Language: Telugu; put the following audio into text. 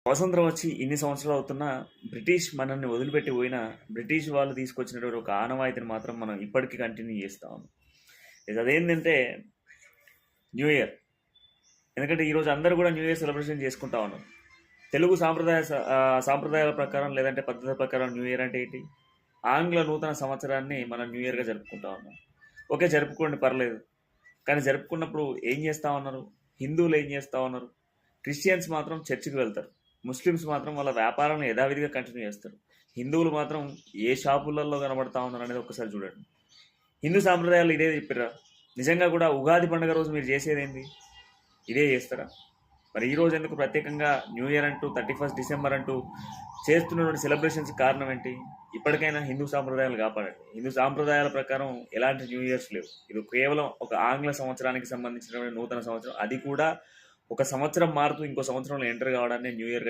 స్వాతంత్రం వచ్చి ఇన్ని సంవత్సరాలు అవుతున్నా బ్రిటిష్ మనల్ని వదిలిపెట్టి పోయినా బ్రిటిష్ వాళ్ళు తీసుకొచ్చినటువంటి ఒక ఆనవాయితీని మాత్రం మనం ఇప్పటికీ కంటిన్యూ చేస్తా ఉన్నాం. అదేంటంటే న్యూ ఇయర్. ఎందుకంటే ఈరోజు అందరూ కూడా న్యూ ఇయర్ సెలబ్రేషన్ చేసుకుంటా ఉన్నాం. తెలుగు సాంప్రదాయాల ప్రకారం లేదంటే పద్ధతి ప్రకారం న్యూ ఇయర్ అంటే ఏంటి? ఆంగ్ల నూతన సంవత్సరాన్ని మనం న్యూ ఇయర్గా జరుపుకుంటా ఉన్నాం. ఓకే, జరుపుకోండి, పర్లేదు. కానీ జరుపుకున్నప్పుడు ఏం చేస్తూ ఉన్నారు? హిందువులు ఏం చేస్తూ ఉన్నారు? క్రిస్టియన్స్ మాత్రం చర్చికి వెళ్తారు. ముస్లిమ్స్ మాత్రం వాళ్ళ వ్యాపారాలను యథావిధిగా కంటిన్యూ చేస్తారు. హిందువులు మాత్రం ఏ షాపులలో కనబడతా ఉన్నారు అనేది ఒక్కసారి చూడండి. హిందూ సాంప్రదాయాలు ఇదే చెప్పారా? నిజంగా కూడా ఉగాది పండుగ రోజు మీరు చేసేదేంటి? ఇదే చేస్తారా? మరి ఈ రోజు ఎందుకు ప్రత్యేకంగా న్యూ ఇయర్ అంటూ 31 డిసెంబర్ అంటూ చేస్తున్నటువంటి సెలబ్రేషన్స్ కారణం ఏంటి? ఇప్పటికైనా హిందూ సాంప్రదాయాలు కాపాడండి. హిందూ సాంప్రదాయాల ప్రకారం ఎలాంటి న్యూ ఇయర్స్ లేవు. ఇది కేవలం ఒక ఆంగ్ల సంవత్సరానికి సంబంధించినటువంటి నూతన సంవత్సరం. అది కూడా ఒక సంవత్సరం మారుతూ ఇంకో సంవత్సరంలో ఎంటర్ కావడాన్ని న్యూ ఇయర్గా